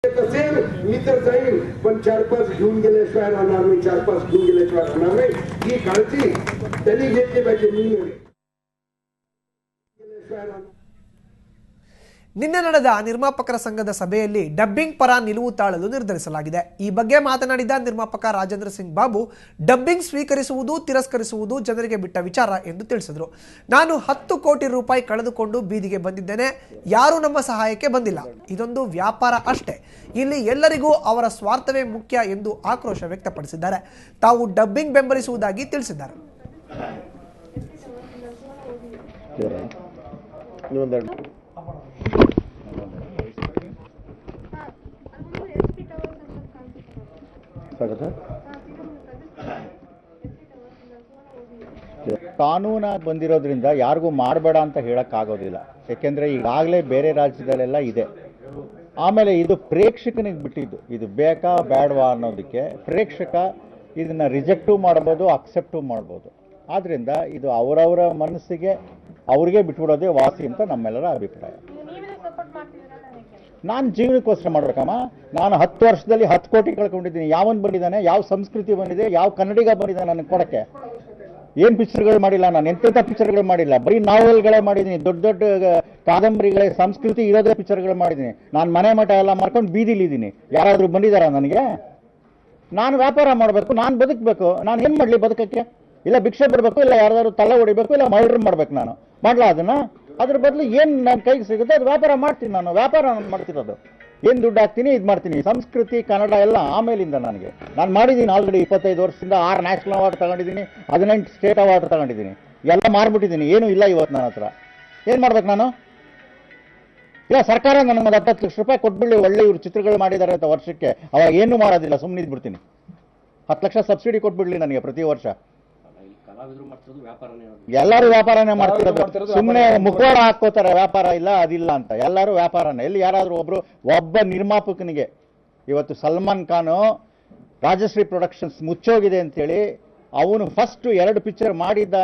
असेल मी तर जाईल, पण 4-5 घेऊन गेल्याशिवाय राहणार नाही, 4-5 घेऊन गेल्याशिवाय राहणार नाही. ही काळजी त्यांनी घेतली पाहिजे. मी ನಿನ್ನೆ ನಡೆದ ನಿರ್ಮಾಪಕರ ಸಂಘದ ಸಭೆಯಲ್ಲಿ ಡಬ್ಬಿಂಗ್ ಪರ ನಿಲುವು ತಾಳಲು ನಿರ್ಧರಿಸಲಾಗಿದೆ. ಈ ಬಗ್ಗೆ ಮಾತನಾಡಿದ ನಿರ್ಮಾಪಕ ರಾಜೇಂದ್ರ ಸಿಂಗ್ ಬಾಬು, ಡಬ್ಬಿಂಗ್ ಸ್ವೀಕರಿಸುವುದು ತಿರಸ್ಕರಿಸುವುದು ಜನರಿಗೆ ಬಿಟ್ಟ ವಿಚಾರ ಎಂದು ತಿಳಿಸಿದರು. ನಾನು 10 ಕೋಟಿ ರೂಪಾಯಿ ಕಳೆದುಕೊಂಡು ಬೀದಿಗೆ ಬಂದಿದ್ದೇನೆ, ಯಾರೂ ನಮ್ಮ ಸಹಾಯಕ್ಕೆ ಬಂದಿಲ್ಲ. ಇದೊಂದು ವ್ಯಾಪಾರ ಅಷ್ಟೇ, ಇಲ್ಲಿ ಎಲ್ಲರಿಗೂ ಅವರ ಸ್ವಾರ್ಥವೇ ಮುಖ್ಯ ಎಂದು ಆಕ್ರೋಶ ವ್ಯಕ್ತಪಡಿಸಿದ್ದಾರೆ. ತಾವು ಡಬ್ಬಿಂಗ್ ಬೆಂಬಲಿಸುವುದಾಗಿ ತಿಳಿಸಿದ್ದಾರೆ. ಕಾನೂನು ಬಂದಿರೋದ್ರಿಂದ ಯಾರಿಗೂ ಮಾಡಬೇಡ ಅಂತ ಹೇಳಕ್ಕಾಗೋದಿಲ್ಲ. ಯಾಕೆಂದ್ರೆ ಈಗಾಗಲೇ ಬೇರೆ ರಾಜ್ಯದಲ್ಲೆಲ್ಲ ಇದೆ. ಆಮೇಲೆ ಇದು ಪ್ರೇಕ್ಷಕನಿಗೆ ಬಿಟ್ಟಿದ್ದು, ಇದು ಬೇಕಾ ಬೇಡವಾ ಅನ್ನೋದಕ್ಕೆ ಪ್ರೇಕ್ಷಕ ಇದನ್ನ ರಿಜೆಕ್ಟು ಮಾಡ್ಬೋದು, ಅಕ್ಸೆಪ್ಟು ಮಾಡ್ಬೋದು. ಆದ್ರಿಂದ ಇದು ಅವರವರ ಮನಸ್ಸಿಗೆ ಅವ್ರಿಗೆ ಬಿಟ್ಬಿಡೋದೇ ವಾಸಿ ಅಂತ ನಮ್ಮೆಲ್ಲರ ಅಭಿಪ್ರಾಯ. ನಾನು ಜೀವನಕ್ಕೋಸ್ಕರ ಮಾಡ್ಬೇಕಮ್ಮ. ನಾನು 10 ವರ್ಷದಲ್ಲಿ 10 ಕೋಟಿ ಕಳ್ಕೊಂಡಿದ್ದೀನಿ. ಯಾವನ್ ಬಂದಿದ್ದಾನೆ, ಯಾವ ಸಂಸ್ಕೃತಿ ಬಂದಿದೆ, ಯಾವ ಕನ್ನಡಿಗ ಬಂದಿದ್ದಾನೆ ನನಗೆ ಕೊಡಕ್ಕೆ? ಏನು ಪಿಕ್ಚರ್ಗಳು ಮಾಡಿಲ್ಲ ನಾನು, ಎಂತೆಂಥ ಪಿಕ್ಚರ್ಗಳು ಮಾಡಿಲ್ಲ. ಬರೀ ನಾವೆಲ್ಗಳೇ ಮಾಡಿದ್ದೀನಿ, ದೊಡ್ಡ ದೊಡ್ಡ ಕಾದಂಬರಿಗಳೇ, ಸಂಸ್ಕೃತಿ ಇರೋದೇ ಪಿಕ್ಚರ್ಗಳು ಮಾಡಿದ್ದೀನಿ. ನಾನು ಮನೆ ಮಠ ಎಲ್ಲ ಮಾಡ್ಕೊಂಡು ಬೀದಿಲಿದ್ದೀನಿ. ಯಾರಾದರೂ ಬಂದಿದ್ದಾರಾ ನನಗೆ? ನಾನು ವ್ಯಾಪಾರ ಮಾಡಬೇಕು, ನಾನು ಬದುಕಬೇಕು. ನಾನು ಏನು ಮಾಡಲಿ ಬದುಕಕ್ಕೆ? ಇಲ್ಲ ಭಿಕ್ಷೆ ಬರಬೇಕು, ಇಲ್ಲ ಯಾರಾದರೂ ತಲೆ ಹೊಡಿಬೇಕು, ಇಲ್ಲ ಮರ್ಡರ್ ಮಾಡ್ಬೇಕು. ನಾನು ಮಾಡಲ್ಲ ಅದನ್ನ. ಅದ್ರ ಬದಲು ಏನು ನನ್ನ ಕೈಗೆ ಸಿಗುತ್ತೆ ಅದು ವ್ಯಾಪಾರ ಮಾಡ್ತೀನಿ. ನಾನು ವ್ಯಾಪಾರ ಮಾಡ್ತಿರೋದು ಏನು ದುಡ್ಡು ಹಾಕ್ತೀನಿ, ಇದು ಮಾಡ್ತೀನಿ. ಸಂಸ್ಕೃತಿ ಕನ್ನಡ ಎಲ್ಲ ಆಮೇಲಿಂದ ನನಗೆ. ನಾನು ಮಾಡಿದ್ದೀನಿ ಆಲ್ರೆಡಿ 25 ವರ್ಷದಿಂದ 6 ನ್ಯಾಷನಲ್ ಅವಾರ್ಡ್ ತಗೊಂಡಿದ್ದೀನಿ, 18 ಸ್ಟೇಟ್ ಅವಾರ್ಡ್ ತಗೊಂಡಿದ್ದೀನಿ. ಎಲ್ಲ ಮಾರ್ಬಿಟ್ಟಿದ್ದೀನಿ, ಏನೂ ಇಲ್ಲ ಇವತ್ತು ನನ್ನ ಹತ್ರ. ಏನು ಮಾಡ್ಬೇಕು ನಾನು? ಇಲ್ಲ ಸರ್ಕಾರ ನನಗೆ ಒಂದು 70 ಲಕ್ಷ ರೂಪಾಯಿ ಕೊಟ್ಬಿಡಿ, ಒಳ್ಳೆ ಇವ್ರು ಚಿತ್ರಗಳು ಮಾಡಿದ್ದಾರೆ ಅಂತ ವರ್ಷಕ್ಕೆ, ಅವಾಗ ಏನೂ ಮಾಡೋದಿಲ್ಲ, ಸುಮ್ಮನೆ ಇದ್ಬಿಡ್ತೀನಿ. 10 ಲಕ್ಷ ಸಬ್ಸಿಡಿ ಕೊಟ್ಬಿಡ್ಲಿ ನನಗೆ ಪ್ರತಿ ವರ್ಷ. ಎಲ್ಲರೂ ವ್ಯಾಪಾರನೇ ಮಾಡ್ತಿರೋದು. ಸುಮ್ಮನೆ ಮುಖವಾಡ ಹಾಕೋತಾರೆ ವ್ಯಾಪಾರ ಇಲ್ಲ ಅದಿಲ್ಲ ಅಂತ. ಎಲ್ಲರೂ ವ್ಯಾಪಾರನೇ. ಎಲ್ಲಿ ಯಾರಾದ್ರೂ ಒಬ್ಬ ನಿರ್ಮಾಪಕನಿಗೆ ಇವತ್ತು ಸಲ್ಮಾನ್ ಖಾನು ರಾಜಶ್ರೀ ಪ್ರೊಡಕ್ಷನ್ಸ್ ಮುಚ್ಚೋಗಿದೆ ಅಂತೇಳಿ ಅವನು ಫಸ್ಟ್ 2 ಪಿಕ್ಚರ್ ಮಾಡಿದ್ದ